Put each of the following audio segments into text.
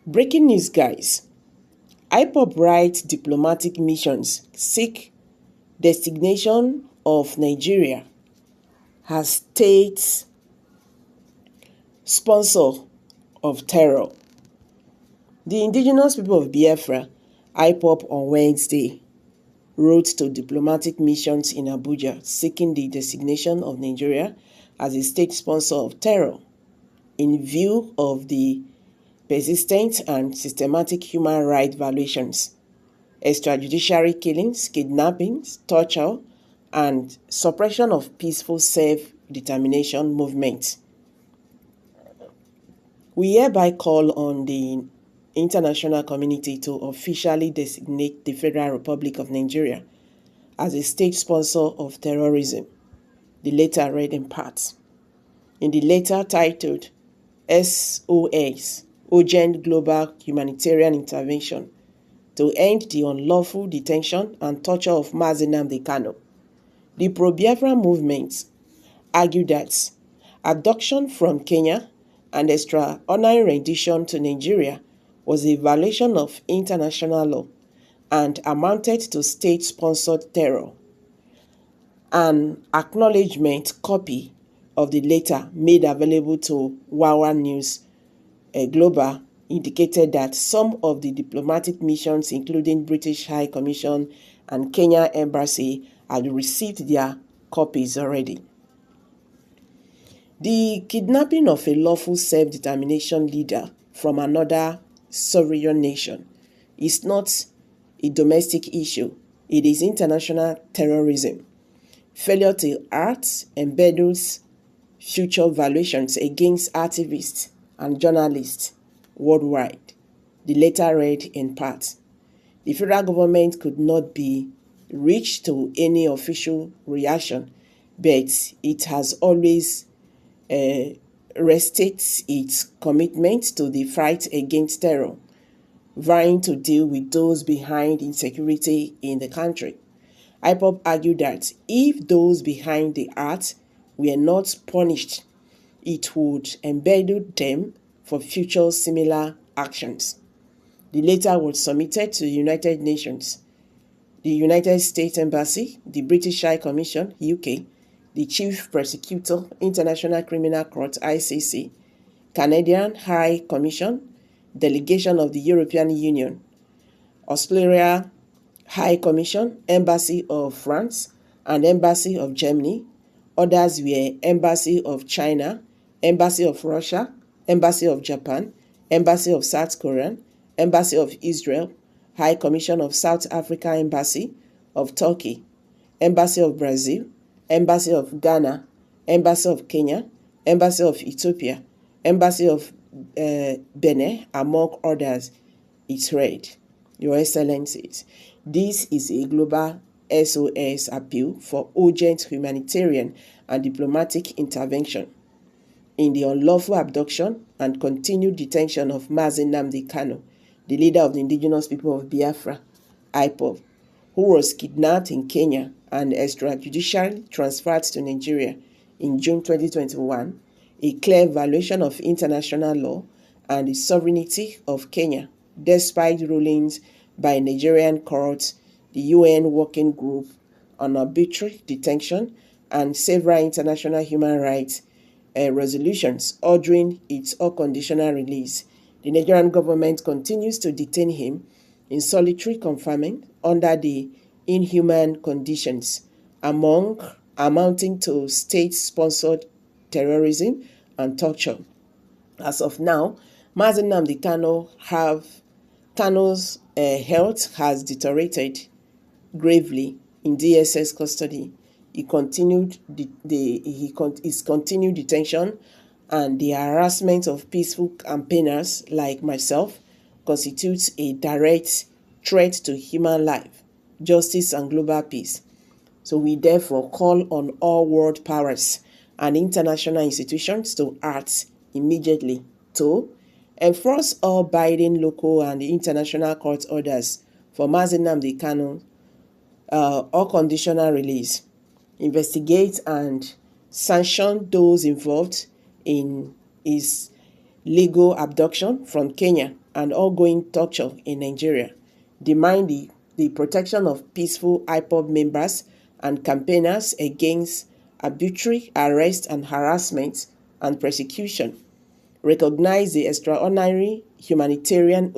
Breaking news, guys. IPOB writes diplomatic missions seek designation of Nigeria as state sponsor of terror. The indigenous people of Biafra, IPOB, on Wednesday wrote to diplomatic missions in Abuja seeking the designation of Nigeria as a state sponsor of terror in view of the persistent and systematic human rights violations, extrajudicial killings, kidnappings, torture, and suppression of peaceful self-determination movements. We hereby call on the international community to officially designate the Federal Republic of Nigeria as a state sponsor of terrorism, the letter read in part. In the letter titled SOS, Urgent Global Humanitarian Intervention to End the Unlawful Detention and Torture of NNAMDI Kanu, the pro-Biafra movement argued that abduction from Kenya and extraordinary rendition to Nigeria was a violation of international law and amounted to state-sponsored terror. An acknowledgement copy of the letter made available to Wawa News Global indicated that some of the diplomatic missions, including British High Commission and Kenya Embassy, had received their copies already. The kidnapping of a lawful self-determination leader from another sovereign nation is not a domestic issue. It is international terrorism. Failure to act embeds future violations against activists and journalists worldwide, the letter read in part. The federal government could not be reached to any official reaction, but it has always restates its commitment to the fight against terror, vying to deal with those behind insecurity in the country. IPOB argued that if those behind the act were not punished, it would embolden them for future similar actions. The letter was submitted to the United Nations, the United States Embassy, the British High Commission, UK, the Chief Prosecutor, International Criminal Court, ICC, Canadian High Commission, Delegation of the European Union, Australia High Commission, Embassy of France, and Embassy of Germany. Others were Embassy of China, Embassy of Russia, Embassy of Japan, Embassy of South Korea, Embassy of Israel, High Commission of South Africa, Embassy of Turkey, Embassy of Brazil, Embassy of Ghana, Embassy of Kenya, Embassy of Ethiopia, Embassy of Benin, among others. It's read, Your Excellencies, this is a global SOS appeal for urgent humanitarian and diplomatic intervention in the unlawful abduction and continued detention of NNAMDI Kanu, the leader of the indigenous people of Biafra, IPOB, who was kidnapped in Kenya and extrajudicially transferred to Nigeria in June 2021, a clear violation of international law and the sovereignty of Kenya, despite rulings by Nigerian courts, the UN Working Group on Arbitrary Detention, and several international human rights resolutions ordering its unconditional release. The Nigerian government continues to detain him in solitary confinement under the inhuman conditions, amounting to state-sponsored terrorism and torture. As of now, NNAMDI Kanu's health has deteriorated gravely in DSS custody. His continued detention and the harassment of peaceful campaigners like myself constitutes a direct threat to human life, justice, and global peace. So we therefore call on all world powers and international institutions to act immediately to enforce all binding local and international court orders for NNAMDI Kanu unconditional release, investigate and sanction those involved in his legal abduction from Kenya and ongoing torture in Nigeria, demand the protection of peaceful IPOB members and campaigners against arbitrary arrest and harassment and persecution, recognize the extraordinary humanitarian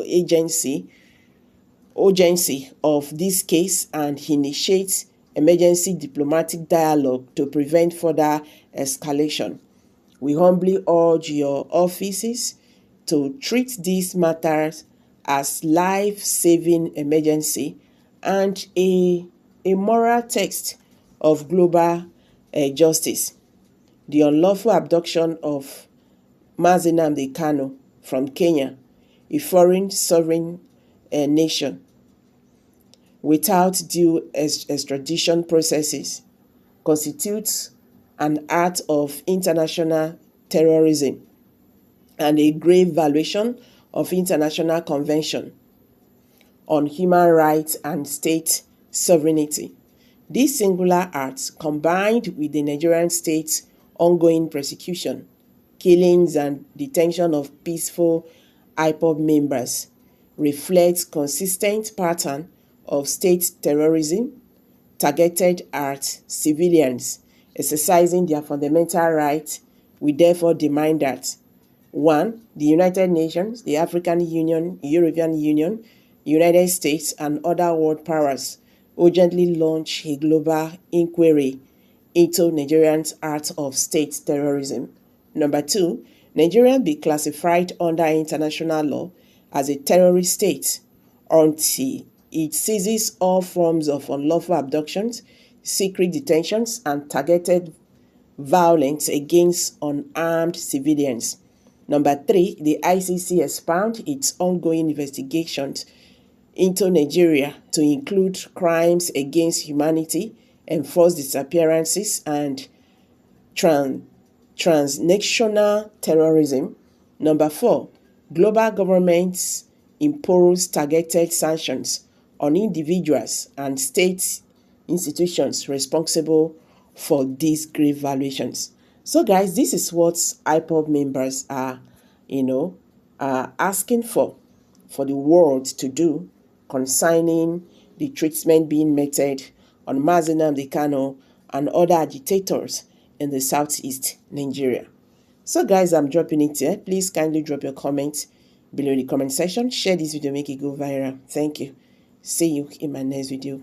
urgency of this case, and initiate emergency diplomatic dialogue to prevent further escalation. We humbly urge your offices to treat these matters as life-saving emergency and a moral text of global justice. The unlawful abduction of Mazi Nnamdi Kanu from Kenya, a foreign sovereign nation, without due extradition processes, constitutes an act of international terrorism and a grave violation of international convention on human rights and state sovereignty. This singular act, combined with the Nigerian state's ongoing persecution, killings, and detention of peaceful IPOB members, reflects consistent pattern of state terrorism targeted at civilians exercising their fundamental rights. We therefore demand that 1. The United Nations, the African Union, European Union, United States, and other world powers urgently launch a global inquiry into Nigeria's act of state terrorism. Number 2, Nigeria be classified under international law as a terrorist state until it ceases all forms of unlawful abductions, secret detentions, and targeted violence against unarmed civilians. Number 3, the ICC expound its ongoing investigations into Nigeria to include crimes against humanity, enforced disappearances, and transnational terrorism. Number 4, global governments impose targeted sanctions on individuals and state institutions responsible for these grave violations. So guys, this is what IPOB members are, asking for the world to do concerning the treatment being meted on Mazi Nnamdi Kanu and other agitators in the southeast Nigeria. So guys, I'm dropping it here. Please kindly drop your comments below in the comment section. Share this video, make it go viral. Thank you. See you in my next video.